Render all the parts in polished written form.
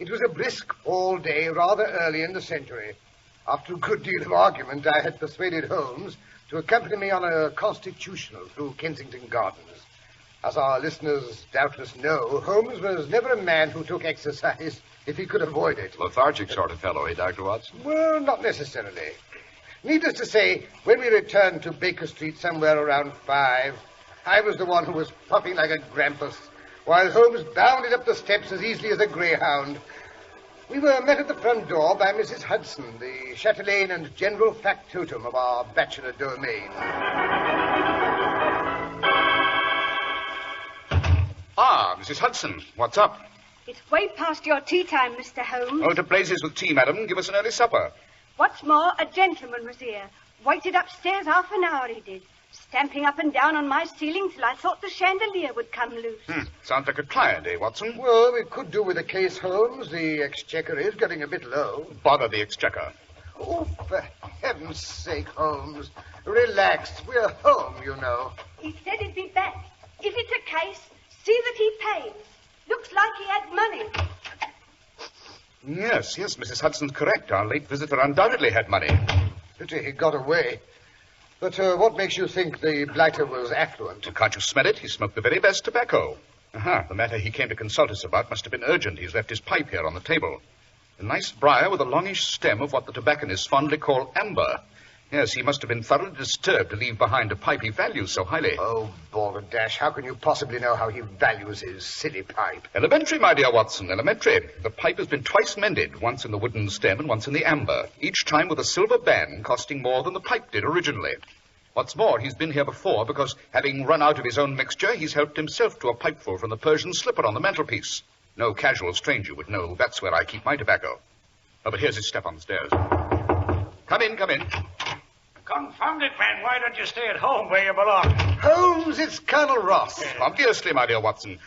It was a brisk fall day rather early in the century. After a good deal of argument, I had persuaded Holmes to accompany me on a constitutional through Kensington Gardens. As our listeners doubtless know, Holmes was never a man who took exercise if he could avoid it. Lethargic sort of fellow, eh, Dr. Watson? Well, not necessarily. Needless to say, when we returned to Baker Street somewhere around 5, I was the one who was puffing like a grampus, while Holmes bounded up the steps as easily as a greyhound. We were met at the front door by Mrs. Hudson, the chatelaine and general factotum of our bachelor domain. Ah, Mrs. Hudson, what's up? It's way past your tea time, Mr. Holmes. Oh, to blazes with tea, madam. Give us an early supper. What's more, a gentleman was here. Waited upstairs half an hour, he did. Stamping up and down on my ceiling till I thought the chandelier would come loose. Sounds like a client, eh, Watson? Well, we could do with a case, Holmes. The exchequer is getting a bit low. Bother the exchequer. Oh, for heaven's sake, Holmes. Relax. We're home, you know. He said he'd be back. If it's a case, see that he pays. Looks like he had money. Yes, Mrs. Hudson's correct. Our late visitor undoubtedly had money. Pity he got away. But what makes you think the blighter was affluent? Can't you smell it? He smoked the very best tobacco. The matter he came to consult us about must have been urgent. He's left his pipe here on the table. A nice briar with a longish stem of what the tobacconists fondly call amber. Yes, he must have been thoroughly disturbed to leave behind a pipe he values so highly. Oh, balderdash, how can you possibly know how he values his silly pipe? Elementary, my dear Watson, elementary. The pipe has been twice mended, once in the wooden stem and once in the amber, each time with a silver band costing more than the pipe did originally. What's more, he's been here before because, having run out of his own mixture, he's helped himself to a pipeful from the Persian slipper on the mantelpiece. No casual stranger would know that's where I keep my tobacco. Oh, but here's his step on the stairs. Come in, come in. Confound it, man. Why don't you stay at home where you belong? Holmes, it's Colonel Ross. Obviously, my dear Watson.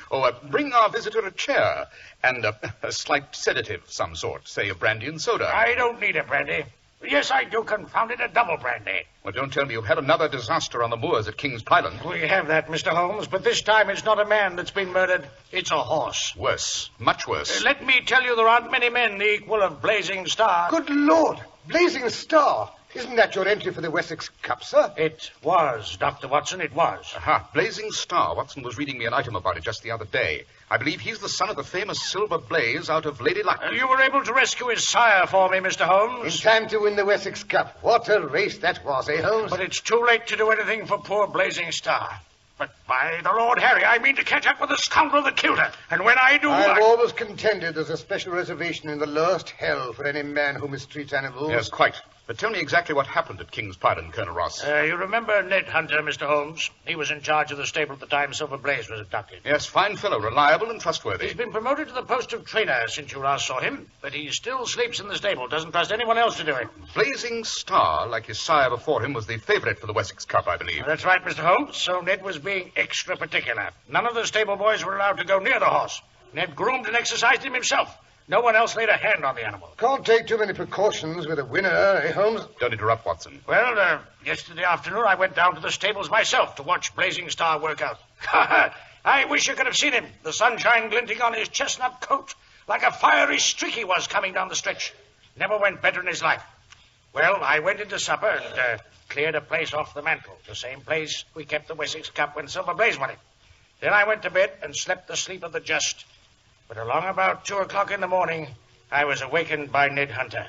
Bring our visitor a chair and a slight sedative of some sort, say a brandy and soda. I don't need a brandy. Yes, I do, confound it, a double brandy. Well, don't tell me you've had another disaster on the moors at King's Pyland. We have that, Mr. Holmes, but this time it's not a man that's been murdered. It's a horse. Worse. Much worse. Let me tell you, there aren't many men the equal of Blazing Star. Good Lord! Blazing Star! Isn't that your entry for the Wessex Cup, sir? It was, Dr. Watson, it was. Blazing Star. Watson was reading me an item about it just the other day. I believe he's the son of the famous Silver Blaze out of Lady Luck. You were able to rescue his sire for me, Mr. Holmes. In time to win the Wessex Cup. What a race that was, eh, Holmes? But it's too late to do anything for poor Blazing Star. But by the Lord Harry, I mean to catch up with the scoundrel that killed her. And when I do... I've always contended there's a special reservation in the lowest hell for any man who mistreats animals. Yes, quite. But tell me exactly what happened at King's Pyland, Colonel Ross. You remember Ned Hunter, Mr. Holmes? He was in charge of the stable at the time Silver Blaze was abducted. Yes, fine fellow, reliable and trustworthy. He's been promoted to the post of trainer since you last saw him, but he still sleeps in the stable, doesn't trust anyone else to do it. Blazing Star, like his sire before him, was the favorite for the Wessex Cup, I believe. That's right, Mr. Holmes. So Ned was being extra particular. None of the stable boys were allowed to go near the horse. Ned groomed and exercised him himself. No one else laid a hand on the animal. Can't take too many precautions with a winner, eh, Holmes? Don't interrupt, Watson. Well, yesterday afternoon I went down to the stables myself to watch Blazing Star work out. I wish you could have seen him. The sunshine glinting on his chestnut coat. Like a fiery streak he was coming down the stretch. Never went better in his life. Well, I went into supper and cleared a place off the mantel. The same place we kept the Wessex Cup when Silver Blaze won it. Then I went to bed and slept the sleep of the just. But along about 2 o'clock in the morning, I was awakened by Ned Hunter.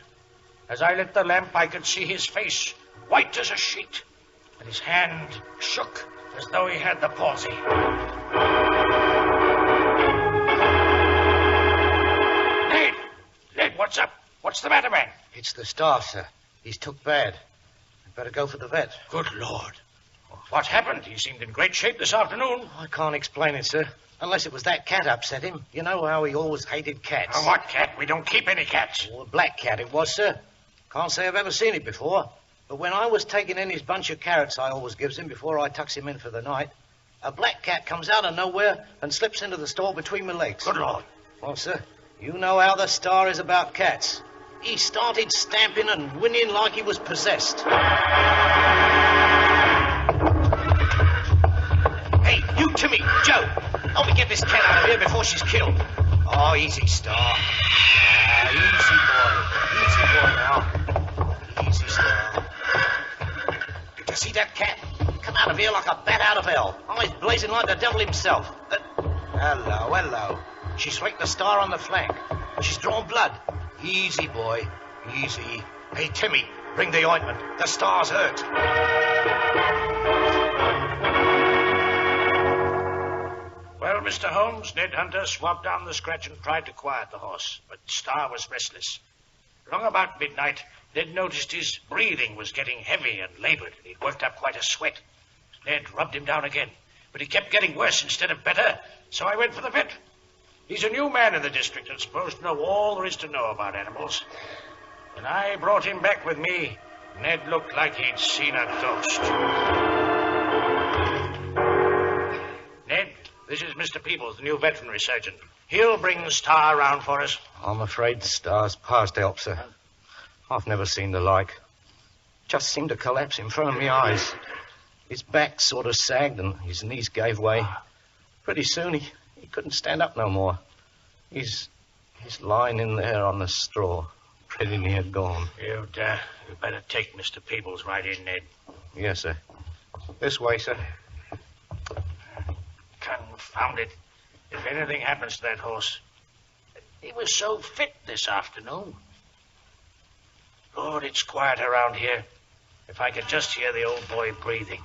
As I lit the lamp, I could see his face, white as a sheet, and his hand shook as though he had the palsy. Ned, what's up? What's the matter, man? It's the staff, sir. He's took bad. I'd better go for the vet. Good Lord. What happened? He seemed in great shape this afternoon. I can't explain it, sir. Unless it was that cat upset him. You know how he always hated cats. What cat? We don't keep any cats. Well, a black cat it was, sir. Can't say I've ever seen it before. But when I was taking in his bunch of carrots I always gives him before I tucks him in for the night, a black cat comes out of nowhere and slips into the store between my legs. Good Lord. Well, sir, you know how the Star is about cats. He started stamping and whinnying like he was possessed. Hey, you Timmy, Joe. Help me get this cat out of here before she's killed. Oh, easy, Star. that cat. Come out of here like a bat out of hell. Eyes blazing like the devil himself. Hello. She swiped the star on the flank. She's drawn blood. Easy, boy. Easy. Hey, Timmy, bring the ointment. The star's hurt. Well, Mr. Holmes, Ned Hunter swabbed down the scratch and tried to quiet the horse, but Star was restless. Along about midnight, Ned noticed his breathing was getting heavy and labored, and he'd worked up quite a sweat. Ned rubbed him down again, but he kept getting worse instead of better, so I went for the vet. He's a new man in the district and supposed to know all there is to know about animals. When I brought him back with me, Ned looked like he'd seen a ghost. Ned, this is Mr. Peebles, the new veterinary surgeon. He'll bring Star around for us. I'm afraid Star's past help, sir. I've never seen the like. Just seemed to collapse in front of my eyes. His back sort of sagged and his knees gave way. Pretty soon he couldn't stand up no more. He's lying in there on the straw, pretty near gone. You'd better take Mr. Peebles right in, Ned. Yes, sir. This way, sir. Confound it. If anything happens to that horse. He was so fit this afternoon. Lord, it's quiet around here. If I could just hear the old boy breathing.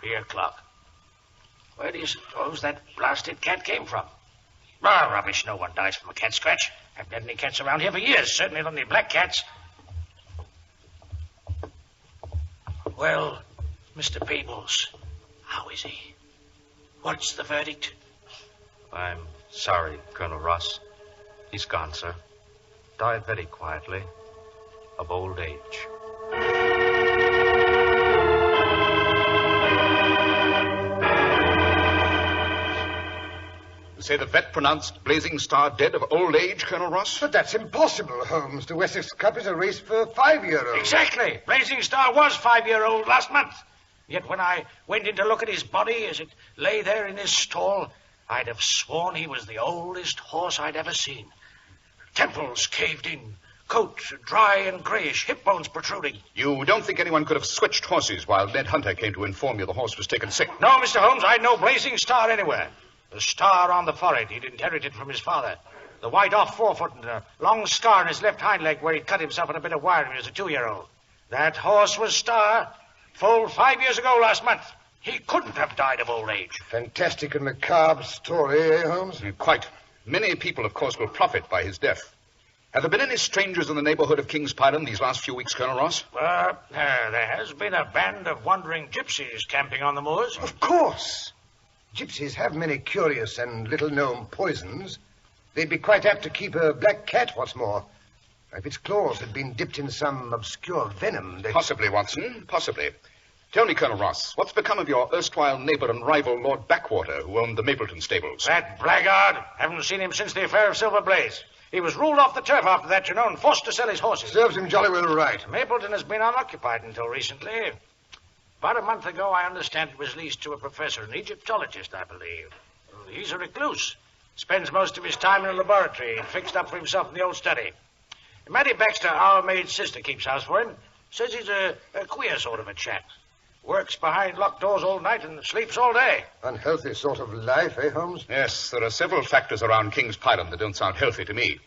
3 o'clock. Where do you suppose that blasted cat came from? Ah, rubbish. No one dies from a cat scratch. Haven't had any cats around here for years. Certainly not any black cats. Well, Mr. Peebles, how is he? What's the verdict? I'm sorry, Colonel Ross. He's gone, sir. Died very quietly, of old age. You say the vet pronounced Blazing Star dead of old age, Colonel Ross? But that's impossible, Holmes. The Wessex Cup is a race for 5-year-olds. Exactly. Blazing Star was 5-year-old last month. Yet when I went in to look at his body as it lay there in his stall, I'd have sworn he was the oldest horse I'd ever seen. Temples caved in, coat dry and grayish, hip bones protruding. You don't think anyone could have switched horses while Ned Hunter came to inform you the horse was taken sick? No, Mr. Holmes, I'd no Blazing Star anywhere. The star on the forehead he'd inherited from his father. The white off forefoot and a long scar on his left hind leg where he'd cut himself in a bit of wire when he was a 2-year-old. That horse was Star. Full 5 years ago last month. He couldn't have died of old age. Fantastic and macabre story, eh, Holmes? Quite. Many people, of course, will profit by his death. Have there been any strangers in the neighborhood of King's Python these last few weeks, Colonel Ross? There has been a band of wandering gypsies camping on the moors. Of course. Gypsies have many curious and little-known poisons. They'd be quite apt to keep a black cat, what's more. If its claws had been dipped in some obscure venom, they... Possibly, Watson, possibly. Tell me, Colonel Ross, what's become of your erstwhile neighbor and rival, Lord Backwater, who owned the Mapleton stables? That blackguard. Haven't seen him since the affair of Silver Blaze. He was ruled off the turf after that, you know, and forced to sell his horses. Serves him jolly well right. Mapleton has been unoccupied until recently. About a month ago, I understand it was leased to a professor, an Egyptologist, I believe. He's a recluse. Spends most of his time in a laboratory and fixed up for himself in the old study. Mattie Baxter, our maid's sister, keeps house for him. Says he's a queer sort of a chap. Works behind locked doors all night and sleeps all day. Unhealthy sort of life, eh, Holmes? Yes, there are several factors around King's Python that don't sound healthy to me.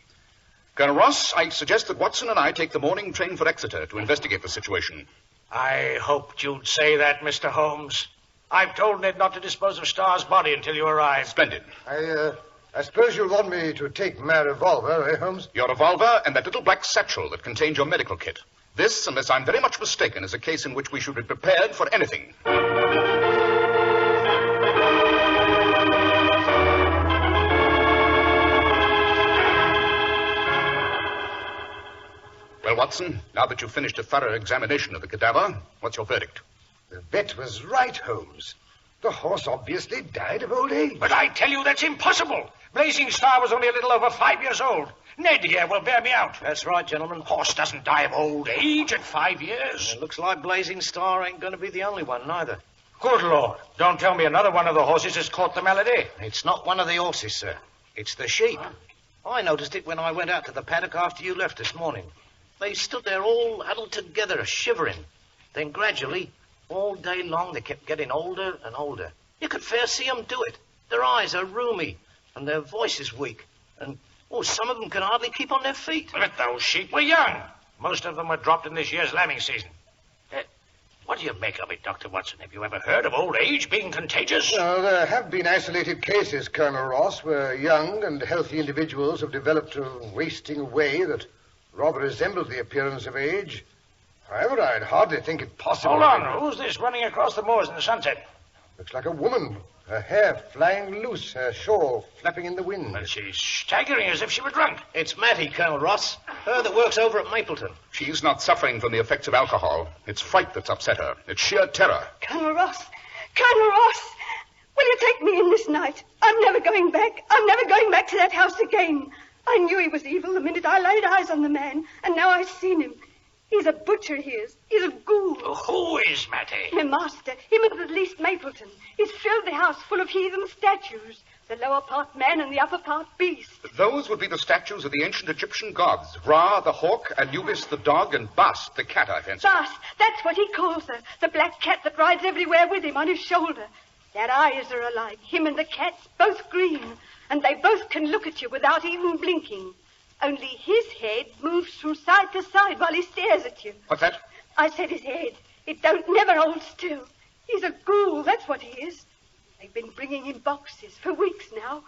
Colonel Ross, I suggest that Watson and I take the morning train for Exeter to investigate the situation. I hoped you'd say that, Mr. Holmes. I've told Ned not to dispose of Starr's body until you arrive. Splendid. I suppose you'll want me to take my revolver, eh, Holmes? Your revolver and that little black satchel that contains your medical kit. This, unless I'm very much mistaken, is a case in which we should be prepared for anything. Well, Watson, now that you've finished a thorough examination of the cadaver, what's your verdict? The vet was right, Holmes. The horse obviously died of old age. But I tell you that's impossible. Blazing Star was only a little over 5 years old. Ned here will bear me out. That's right, gentlemen. Horse doesn't die of old age at 5 years. It looks like Blazing Star ain't going to be the only one, neither. Good Lord. Don't tell me another one of the horses has caught the malady. It's not one of the horses, sir. It's the sheep. I noticed it when I went out to the paddock after you left this morning. They stood there all huddled together, shivering. Then gradually, all day long, they kept getting older and older. You could fair see 'em do it. Their eyes are rheumy, and their voices weak. And, some of them can hardly keep on their feet. But those sheep were young. Most of them were dropped in this year's lambing season. What do you make of it, Dr. Watson? Have you ever heard of old age being contagious? No, there have been isolated cases, Colonel Ross, where young and healthy individuals have developed a wasting away that rather resembles the appearance of age. However, I'd hardly think it possible. Hold on. Who's this running across the moors in the sunset? Looks like a woman. Her hair flying loose, her shawl flapping in the wind. Well, she's staggering as if she were drunk. It's Mattie, Colonel Ross. Her that works over at Mapleton. She's not suffering from the effects of alcohol. It's fright that's upset her. It's sheer terror. Colonel Ross! Colonel Ross! Will you take me in this night? I'm never going back. I'm never going back to that house again. I knew he was evil the minute I laid eyes on the man, and now I've seen him. He's a butcher, he is. He's a ghoul. Who is Mattie? My master. Him of the least Mapleton. He's filled the house full of heathen statues. The lower part man and the upper part beast. Those would be the statues of the ancient Egyptian gods. Ra, the hawk, Anubis, the dog, and Bast, the cat, I fancy. Bast, that's what he calls her. The black cat that rides everywhere with him on his shoulder. Their eyes are alike. Him and the cat's both green. And they both can look at you without even blinking. Only his head moves from side to side while he stares at you. What's that? I said his head. It don't never hold still. He's a ghoul, that's what he is. They've been bringing him boxes for weeks now.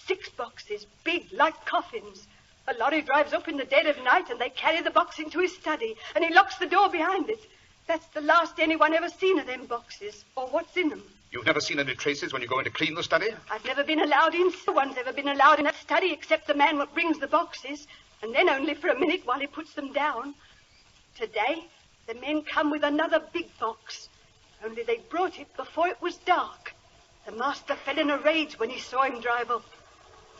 6 boxes, big, like coffins. A lorry drives up in the dead of night and they carry the box into his study and he locks the door behind it. That's the last anyone ever seen of them boxes, or what's in them. You've never seen any traces when you go in to clean the study? I've never been allowed in. No one's ever been allowed in that study except the man what brings the boxes, and then only for a minute while he puts them down. Today, the men come with another big box, only they brought it before it was dark. The master fell in a rage when he saw him drive up.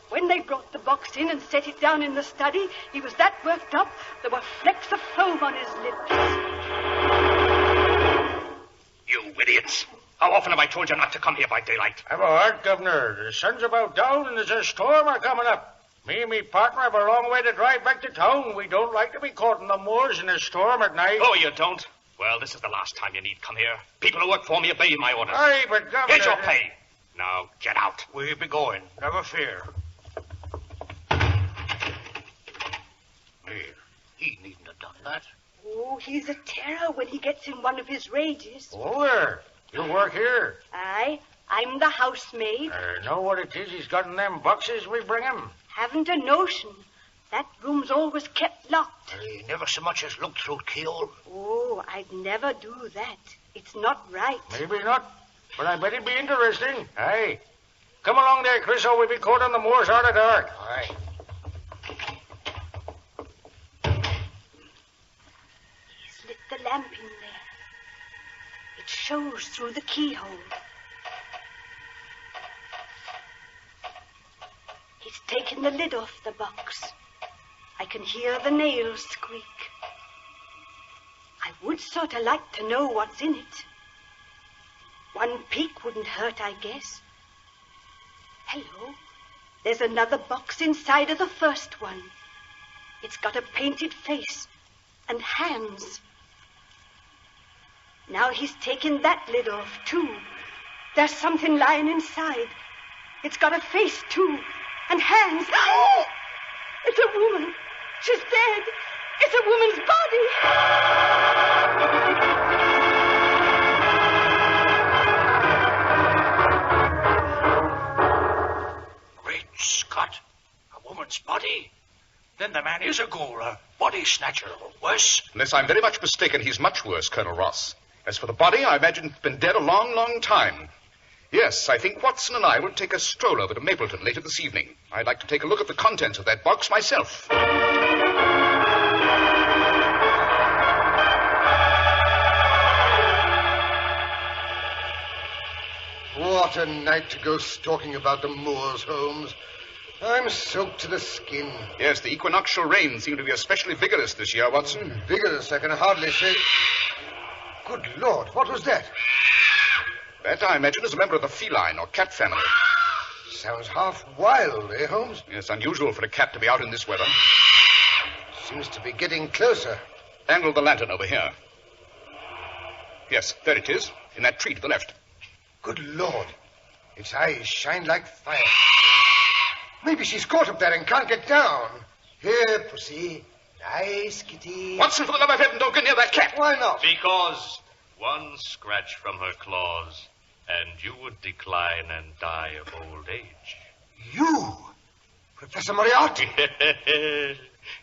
When they brought the box in and set it down in the study, he was that worked up, there were flecks of foam on his lips. You idiots! How often have I told you not to come here by daylight? Have a heart, Governor. The sun's about down and there's a storm coming up. Me and me partner have a long way to drive back to town. We don't like to be caught in the moors in a storm at night. Oh, you don't? Well, this is the last time you need come here. People who work for me obey my orders. Aye, but Governor... Here's your pay. Now, get out. We'll be going. Never fear. He needn't have done that. Oh, he's a terror when he gets in one of his rages. Oh, there. You work here. Aye, I'm the housemaid. Know what it is he's got in them boxes we bring him? Haven't a notion. That room's always kept locked. He never so much as looked through keyhole. Oh, I'd never do that. It's not right. Maybe not, but I bet it'd be interesting. Aye. Come along there, Chris, or we'll be caught on the moors out of dark. Aye. He's lit the lamp in there. It shows through the keyhole. He's taken the lid off the box. I can hear the nails squeak. I would sort of like to know what's in it. One peek wouldn't hurt, I guess. Hello. There's another box inside of the first one. It's got a painted face and hands. Now he's taken that lid off, too. There's something lying inside. It's got a face, too, and hands. Oh! It's a woman. She's dead. It's a woman's body. Great Scott. A woman's body? Then the man is a ghoul, a body snatcher, or worse. Unless I'm very much mistaken, he's much worse, Colonel Ross. As for the body, I imagine it's been dead a long, long time. Yes, I think Watson and I will take a stroll over to Mapleton later this evening. I'd like to take a look at the contents of that box myself. What a night to go stalking about the moors, Holmes. I'm soaked to the skin. Yes, the equinoctial rains seem to be especially vigorous this year, Watson. Vigorous, I can hardly say. Good Lord, what was that? That, I imagine, is a member of the feline or cat family. Sounds half wild, eh, Holmes? Yes, unusual for a cat to be out in this weather. Seems to be getting closer. Angle the lantern over here. Yes, there it is, in that tree to the left. Good Lord. Its eyes shine like fire. Maybe she's caught up there and can't get down. Here, pussy. Nice kitty. Watson, for the love of heaven, don't get near that cat. Why not? Because one scratch from her claws, and you would decline and die of old age. You? Professor Moriarty?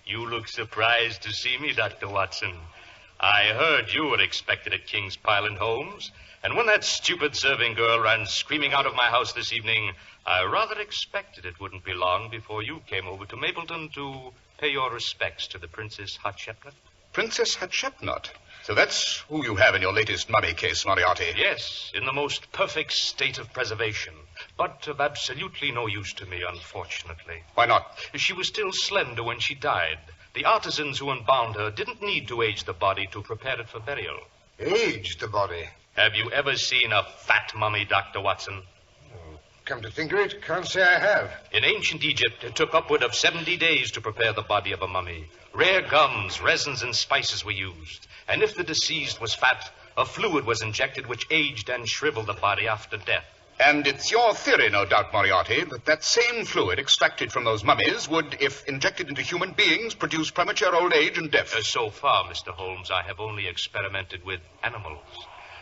You look surprised to see me, Dr. Watson. I heard you were expected at King's Pyland, Holmes, and when that stupid serving girl ran screaming out of my house this evening, I rather expected it wouldn't be long before you came over to Mapleton to pay your respects to the Princess Hatshepsut. Princess Hatshepsut. So that's who you have in your latest mummy case, Moriarty. Yes, in the most perfect state of preservation, but of absolutely no use to me, unfortunately. Why not? She was still slender when she died. The artisans who embalmed her didn't need to age the body to prepare it for burial. Age the body? Have you ever seen a fat mummy, Dr. Watson? Come to think of it, can't say I have. In ancient Egypt, it took upward of 70 days to prepare the body of a mummy. Rare gums, resins, and spices were used. And if the deceased was fat, a fluid was injected which aged and shriveled the body after death. And it's your theory, no doubt, Moriarty, that that same fluid extracted from those mummies would, if injected into human beings, produce premature old age and death. So far, Mr. Holmes, I have only experimented with animals.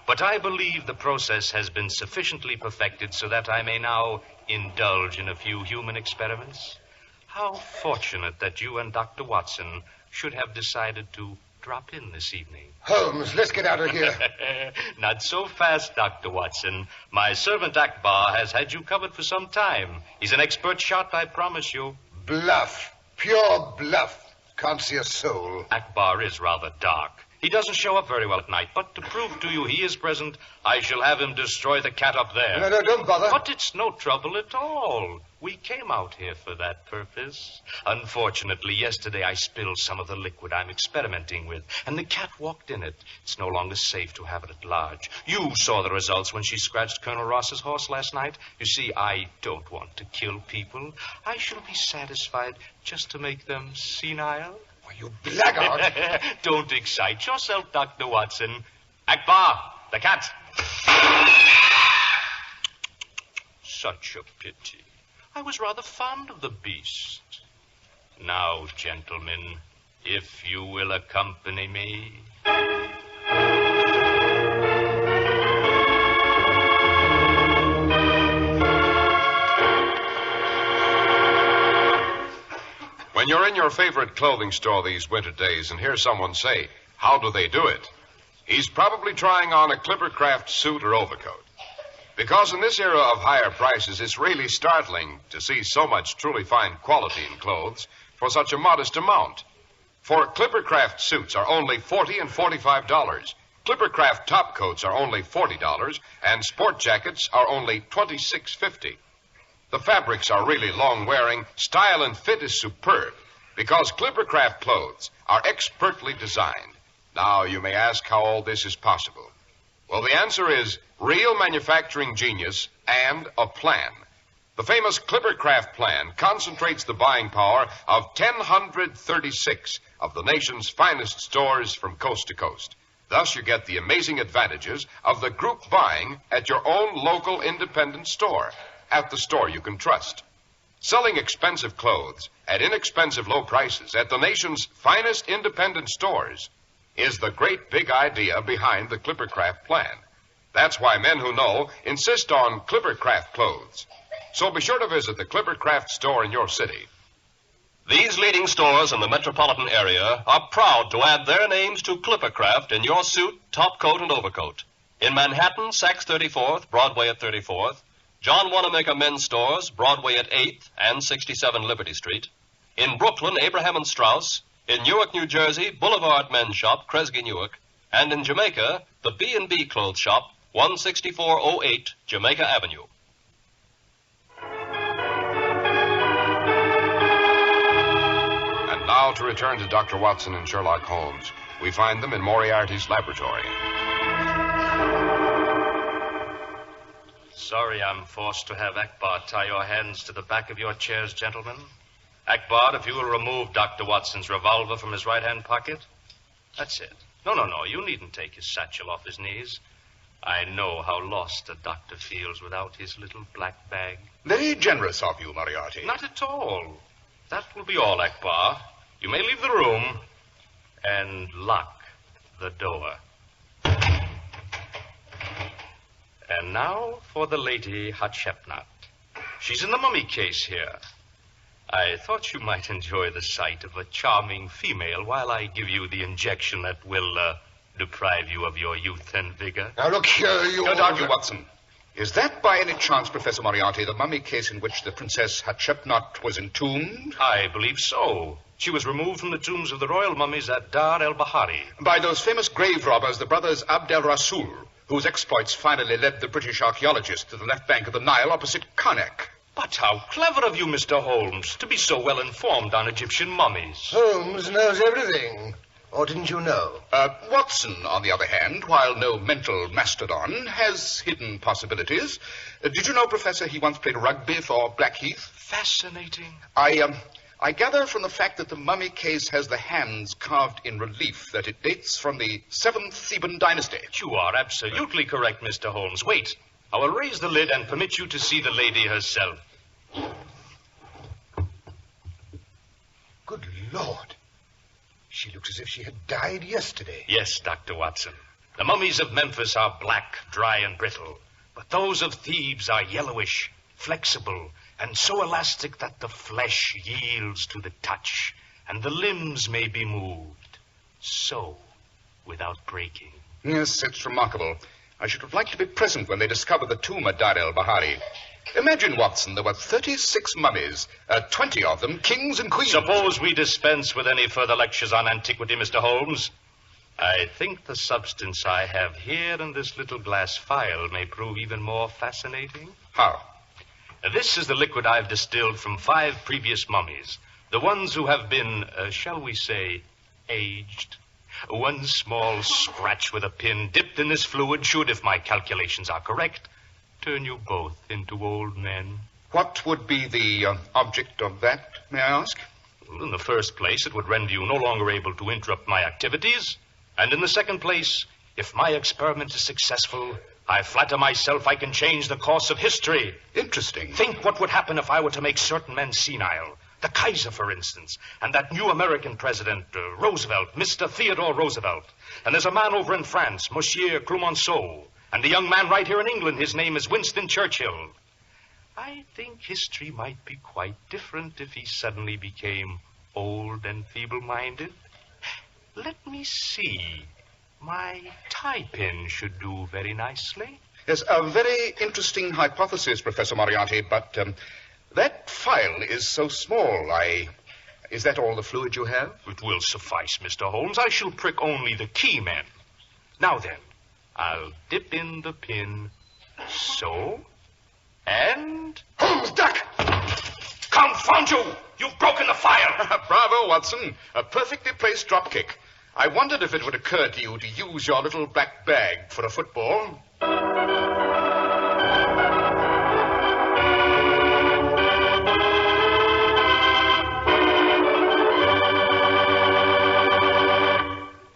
But I believe the process has been sufficiently perfected so that I may now indulge in a few human experiments. How fortunate that you and Dr. Watson should have decided to drop in this evening. Holmes, let's get out of here. Not so fast, Dr. Watson. My servant Akbar has had you covered for some time. He's an expert shot, I promise you. Bluff. Pure bluff. Can't see a soul. Akbar is rather dark. He doesn't show up very well at night, but to prove to you he is present, I shall have him destroy the cat up there. No, don't bother. But it's no trouble at all. We came out here for that purpose. Unfortunately, yesterday I spilled some of the liquid I'm experimenting with, and the cat walked in it. It's no longer safe to have it at large. You saw the results when she scratched Colonel Ross's horse last night. You see, I don't want to kill people. I shall be satisfied just to make them senile. Why, you blackguard. Don't excite yourself, Dr. Watson. Akbar, the cat. Such a pity. I was rather fond of the beast. Now, gentlemen, if you will accompany me. When you're in your favorite clothing store these winter days and hear someone say, "How do they do it?" he's probably trying on a Clippercraft suit or overcoat. Because in this era of higher prices, it's really startling to see so much truly fine quality in clothes for such a modest amount. For Clippercraft suits are only $40 and $45. Clippercraft top coats are only $40, and sport jackets are only $26.50. The fabrics are really long-wearing. Style and fit is superb because Clippercraft clothes are expertly designed. Now, you may ask how all this is possible. Well, the answer is real manufacturing genius and a plan. The famous Clippercraft plan concentrates the buying power of 1,036 of the nation's finest stores from coast to coast. Thus, you get the amazing advantages of the group buying at your own local independent store, at the store you can trust. Selling expensive clothes at inexpensive low prices at the nation's finest independent stores is the great big idea behind the Clippercraft plan. That's why men who know insist on Clippercraft clothes. So be sure to visit the Clippercraft store in your city. These leading stores in the metropolitan area are proud to add their names to Clippercraft in your suit, top coat, and overcoat. In Manhattan, Saks 34th, Broadway at 34th. John Wanamaker Men's Stores, Broadway at 8th and 67 Liberty Street. In Brooklyn, Abraham and Strauss. In Newark, New Jersey, Boulevard Men's Shop, Kresge Newark. And in Jamaica, the B&B Clothes Shop, 16408 Jamaica Avenue. And now to return to Dr. Watson and Sherlock Holmes. We find them in Moriarty's laboratory. Sorry I'm forced to have Akbar tie your hands to the back of your chairs, gentlemen. Akbar, if you will remove Dr. Watson's revolver from his right-hand pocket. That's it. No. You needn't take his satchel off his knees. I know how lost a doctor feels without his little black bag. Very generous of you, Moriarty. Not at all. That will be all, Akbar. You may leave the room and lock the door. And now for the Lady Hatshepsut. She's in the mummy case here. I thought you might enjoy the sight of a charming female while I give you the injection that will deprive you of your youth and vigor. Now, look here, you... Dr. Watson, is that by any chance, Professor Moriarty, the mummy case in which the Princess Hatshepsut was entombed? I believe so. She was removed from the tombs of the royal mummies at Dar el-Bahari. By those famous grave robbers, the brothers Abd el-Rasul, whose exploits finally led the British archaeologists to the left bank of the Nile opposite Karnak. But how clever of you, Mr. Holmes, to be so well informed on Egyptian mummies. Holmes knows everything. Or didn't you know? Watson, on the other hand, while no mental mastodon, has hidden possibilities. Did you know, Professor, he once played rugby for Blackheath? Fascinating. I gather from the fact that the mummy case has the hands carved in relief that it dates from the 7th Theban dynasty. You are absolutely correct, Mr. Holmes. Wait. I will raise the lid and permit you to see the lady herself. Good Lord. She looks as if she had died yesterday. Yes, Dr. Watson. The mummies of Memphis are black, dry, and brittle. But those of Thebes are yellowish, flexible, and so elastic that the flesh yields to the touch, and the limbs may be moved. So, without breaking. Yes, it's remarkable. I should have liked to be present when they discovered the tomb at Dar el-Bahari. Imagine, Watson, there were 36 mummies, 20 of them kings and queens. Suppose we dispense with any further lectures on antiquity, Mr. Holmes. I think the substance I have here in this little glass phial may prove even more fascinating. How? This is the liquid I've distilled from 5 previous mummies. The ones who have been, shall we say, aged. One small scratch with a pin dipped in this fluid should, if my calculations are correct, turn you both into old men. What would be the object of that, may I ask? Well, in the first place, it would render you no longer able to interrupt my activities. And in the second place, if my experiment is successful, I flatter myself I can change the course of history. Interesting. Think what would happen if I were to make certain men senile. The Kaiser, for instance, and that new American president, Roosevelt, Mr. Theodore Roosevelt. And there's a man over in France, Monsieur Clemenceau. And the young man right here in England, his name is Winston Churchill. I think history might be quite different if he suddenly became old and feeble-minded. Let me see. My tie pin should do very nicely. Yes, a very interesting hypothesis, Professor Moriarty, but that phial is so small. Is that all the fluid you have? It will suffice, Mr. Holmes. I shall prick only the key men. Now then, I'll dip in the pin so, and... Holmes, duck! Confound you! You've broken the phial! Bravo, Watson. A perfectly placed drop kick. I wondered if it would occur to you to use your little black bag for a football.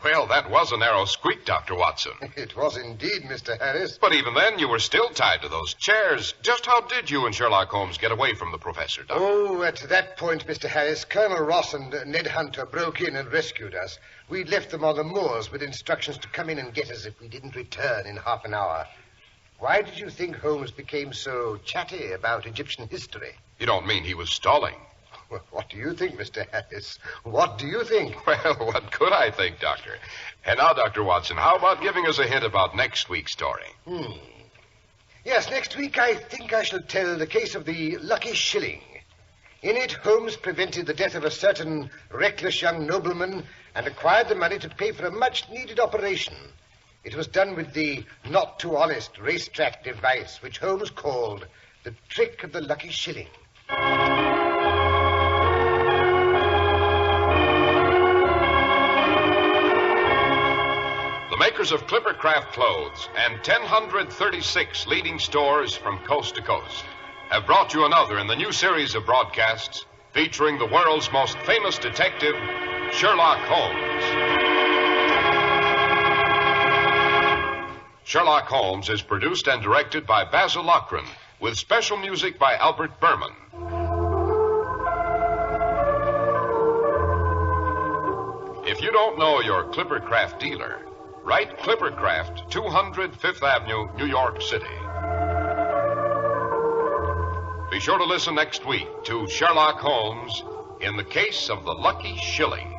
Well, that was a narrow squeak, Dr. Watson. It was indeed, Mr. Harris. But even then, you were still tied to those chairs. Just how did you and Sherlock Holmes get away from the professor, Doctor? Oh, at that point, Mr. Harris, Colonel Ross and Ned Hunter broke in and rescued us. We'd left them on the moors with instructions to come in and get us if we didn't return in half an hour. Why did you think Holmes became so chatty about Egyptian history? You don't mean he was stalling? Well, what do you think, Mr. Harris? What do you think? Well, what could I think, Doctor? And now, Dr. Watson, how about giving us a hint about next week's story? Yes, next week I think I shall tell the case of the Lucky Shilling. In it, Holmes prevented the death of a certain reckless young nobleman and acquired the money to pay for a much-needed operation. It was done with the not-too-honest racetrack device, which Holmes called the trick of the Lucky Shilling. The makers of Clippercraft Clothes and 1,036 leading stores from coast to coast have brought you another in the new series of broadcasts featuring the world's most famous detective, Sherlock Holmes. Sherlock Holmes is produced and directed by Basil Rathbone, with special music by Albert Berman. If you don't know your Clippercraft dealer, write Clippercraft, 200 Fifth Avenue, New York City. Be sure to listen next week to Sherlock Holmes in the Case of the Lucky Shilling.